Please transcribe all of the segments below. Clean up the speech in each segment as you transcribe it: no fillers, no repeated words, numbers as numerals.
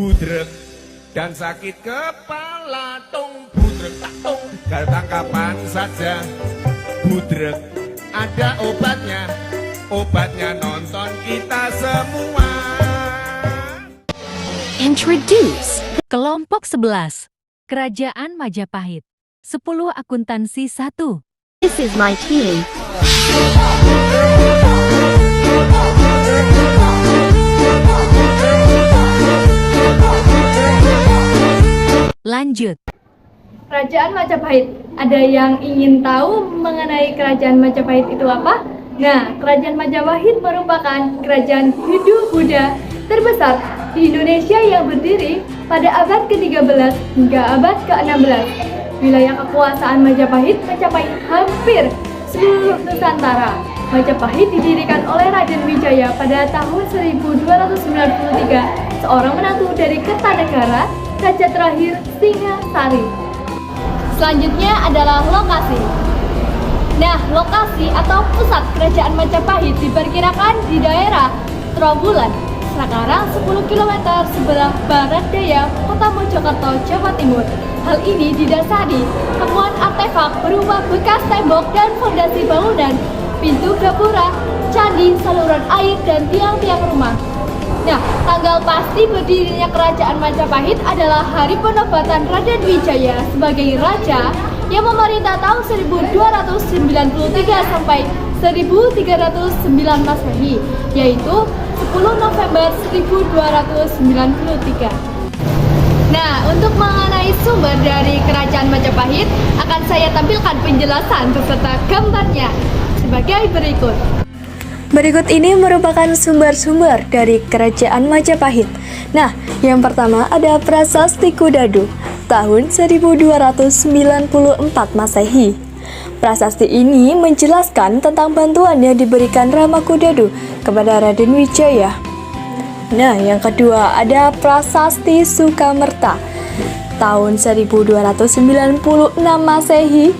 budrek dan sakit kepala tung budrek tak tung gatal kapan saja budrek ada obatnya nonton kita semua. Introduce Kelompok 11 Kerajaan Majapahit 10 Akuntansi 1. This is my team. Lanjut. Kerajaan Majapahit. Ada yang ingin tahu mengenai Kerajaan Majapahit itu apa? Nah, Kerajaan Majapahit merupakan kerajaan Hindu-Buddha terbesar di Indonesia yang berdiri pada abad ke-13 hingga abad ke-16. Wilayah kekuasaan Majapahit mencapai hampir seluruh Nusantara. Majapahit didirikan oleh Raden Wijaya pada tahun 1293, seorang menantu dari Kertanegara, raja terakhir Singasari. Selanjutnya adalah lokasi. Nah, lokasi atau pusat kerajaan Majapahit diperkirakan di daerah Trowulan, sekarang 10 km sebelah barat daya kota Mojokerto, Jawa Timur. Hal ini didasari temuan artefak berupa bekas tembok dan fondasi bangunan, pintu gapura, candi, saluran air, dan tiang-tiang rumah. Nah, tanggal pasti berdirinya kerajaan Majapahit adalah hari penobatan Raden Wijaya sebagai raja yang memerintah tahun 1293 sampai 1309 Masehi, yaitu 10 November 1293. Nah, untuk mengenai sumber dari kerajaan Majapahit akan saya tampilkan penjelasan beserta gambarnya sebagai berikut. Berikut ini merupakan sumber-sumber dari Kerajaan Majapahit. Nah, yang pertama ada Prasasti Kudadu tahun 1294 Masehi. Prasasti ini menjelaskan tentang bantuan yang diberikan Rama Kudadu kepada Raden Wijaya. Nah, yang kedua ada Prasasti Sukamerta tahun 1296 Masehi.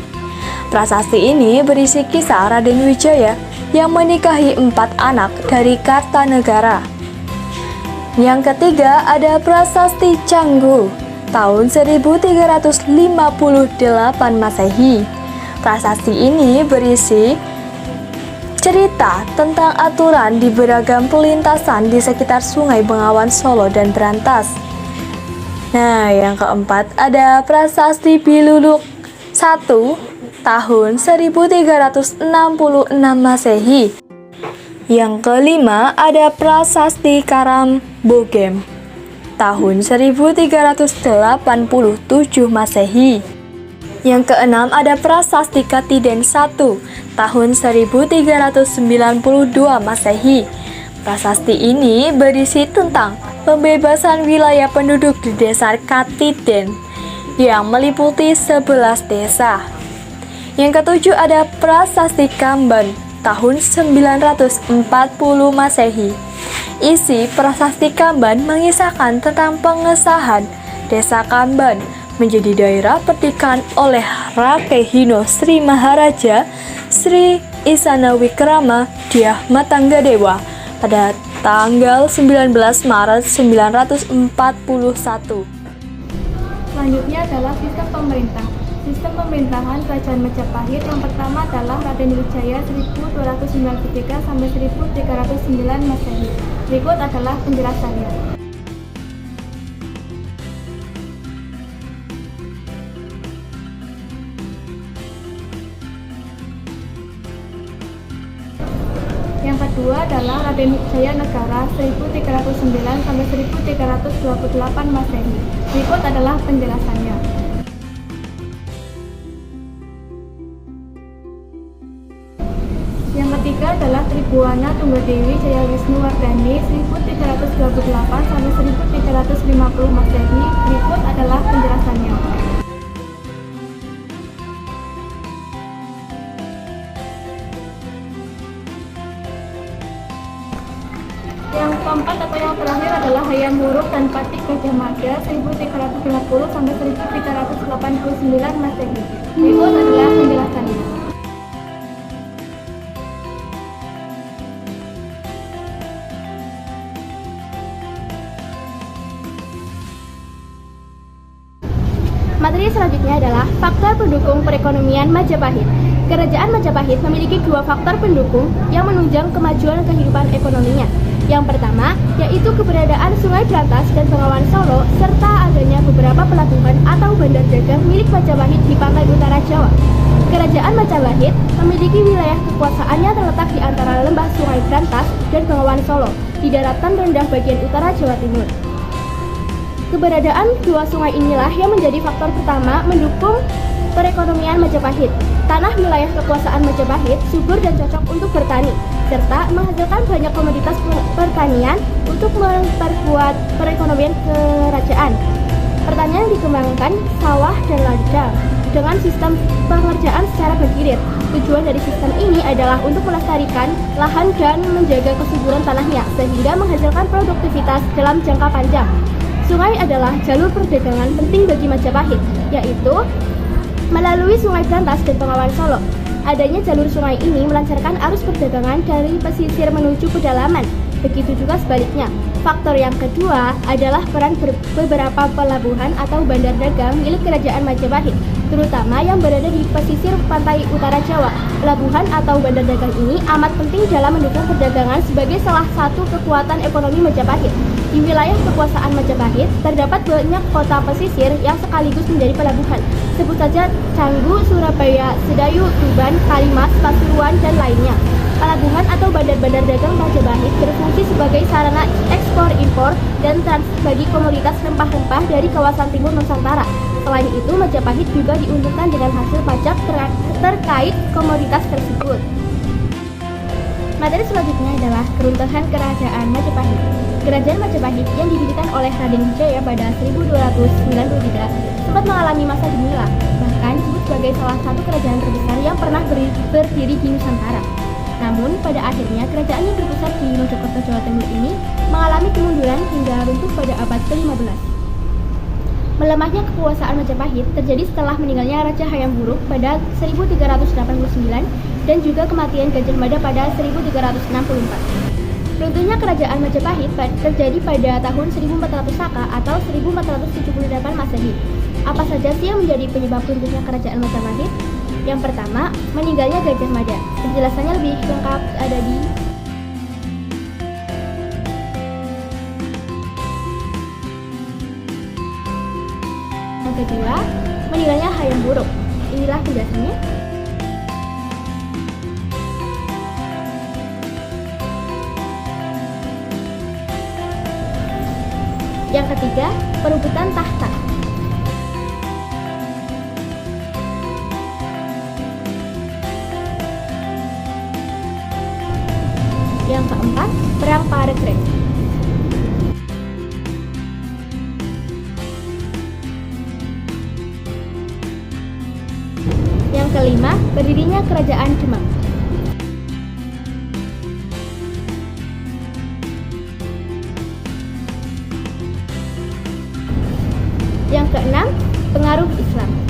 Prasasti ini berisi kisah Raden Wijaya yang menikahi 4 anak dari Kartanegara. Yang ketiga ada Prasasti Canggu tahun 1358 Masehi. Prasasti ini berisi cerita tentang aturan di beragam pelintasan di sekitar Sungai Bengawan Solo dan Brantas. Nah, yang keempat ada Prasasti Biluluk 1 tahun 1366 Masehi. Yang kelima ada Prasasti Karambogem tahun 1387 Masehi. Yang keenam ada Prasasti Katiden 1 tahun 1392 Masehi. Prasasti ini berisi tentang pembebasan wilayah penduduk di desa Katiden yang meliputi 11 desa. Yang ketujuh ada Prasasti Kamban tahun 940 Masehi. Isi Prasasti Kamban mengisahkan tentang pengesahan desa Kamban menjadi daerah perdikan oleh Rakehino Sri Maharaja Sri Isana Wikrama Dyah Matanggadewa pada tanggal 19 Maret 941. Selanjutnya adalah sistem pemerintah. Sistem pemerintahan Kerajaan Majapahit yang pertama adalah Raden Wijaya 1293 sampai 1309 Masehi. Berikut adalah penjelasannya. Yang kedua adalah Raden Wijaya Negara 1309 sampai 1328 Masehi. Berikut adalah penjelasannya. Yang ketiga adalah Tribuana Tunggadewi Jaya Wisnu Wardani 1328 sampai 1350 Masehi. Berikut adalah penjelasannya. Yang keempat atau yang terakhir adalah Hayam Wuruk dan Patih Gajah Mada 1350 sampai 1389 Masehi. Berikut adalah penjelasannya. Materi selanjutnya adalah faktor pendukung perekonomian Majapahit. Kerajaan Majapahit memiliki dua faktor pendukung yang menunjang kemajuan kehidupan ekonominya. Yang pertama, yaitu keberadaan Sungai Brantas dan Bengawan Solo, serta adanya beberapa pelabuhan atau bandar dagang milik Majapahit di pantai utara Jawa. Kerajaan Majapahit memiliki wilayah kekuasaannya terletak di antara lembah Sungai Brantas dan Bengawan Solo, di daratan rendah bagian utara Jawa Timur. Keberadaan dua sungai inilah yang menjadi faktor pertama mendukung perekonomian Majapahit. Tanah wilayah kekuasaan Majapahit subur dan cocok untuk bertani, serta menghasilkan banyak komoditas pertanian untuk memperkuat perekonomian kerajaan. Pertanian dikembangkan sawah dan ladang dengan sistem pengerjaan secara bergilir. Tujuan dari sistem ini adalah untuk melestarikan lahan dan menjaga kesuburan tanahnya, sehingga menghasilkan produktivitas dalam jangka panjang. Sungai adalah jalur perdagangan penting bagi Majapahit, yaitu melalui Sungai Brantas dan Bengawan Solo. Adanya jalur sungai ini melancarkan arus perdagangan dari pesisir menuju pedalaman. Begitu juga sebaliknya. Faktor yang kedua adalah peran beberapa pelabuhan atau bandar dagang milik Kerajaan Majapahit, terutama yang berada di pesisir pantai utara Jawa. Pelabuhan atau bandar dagang ini amat penting dalam mendukung perdagangan sebagai salah satu kekuatan ekonomi Majapahit. Di wilayah kekuasaan Majapahit terdapat banyak kota pesisir yang sekaligus menjadi pelabuhan. Sebut saja Canggu, Surabaya, Sedayu, Tuban, Kalimas, Pasuruan, dan lainnya. Pelabuhan atau bandar-bandar dagang Majapahit berfungsi sebagai sarana ekspor-impor dan transit bagi komoditas rempah-rempah dari kawasan timur Nusantara. Selain itu, Majapahit juga diuntungkan dengan hasil pajak terkait komoditas tersebut. Materi selanjutnya adalah keruntuhan Kerajaan Majapahit. Kerajaan Majapahit yang didirikan oleh Raden Wijaya pada 1293 sempat mengalami masa gemilang, bahkan disebut sebagai salah satu kerajaan terbesar yang pernah berdiri di Nusantara. Namun, pada akhirnya kerajaan yang berpusat di Mojokerto, Jawa Timur ini mengalami kemunduran hingga runtuh pada abad ke-15. Melemahnya kekuasaan Majapahit terjadi setelah meninggalnya Raja Hayam Wuruk pada 1389 dan juga kematian Gajah Mada pada 1364. Runtuhnya kerajaan Majapahit terjadi pada tahun 1400 Saka atau 1478 Masehi. Apa saja sih yang menjadi penyebab runtuhnya kerajaan Majapahit? Yang pertama, meninggalnya Gajah Mada. Penjelasannya lebih lengkap ada di yang kedua, meninggalnya Hayam Wuruk. Inilah penjelasannya. Yang ketiga, perebutan tahta. Yang keempat, Perang Parekrek. Yang kelima, berdirinya Kerajaan Demak. Yang keenam, pengaruh Islam.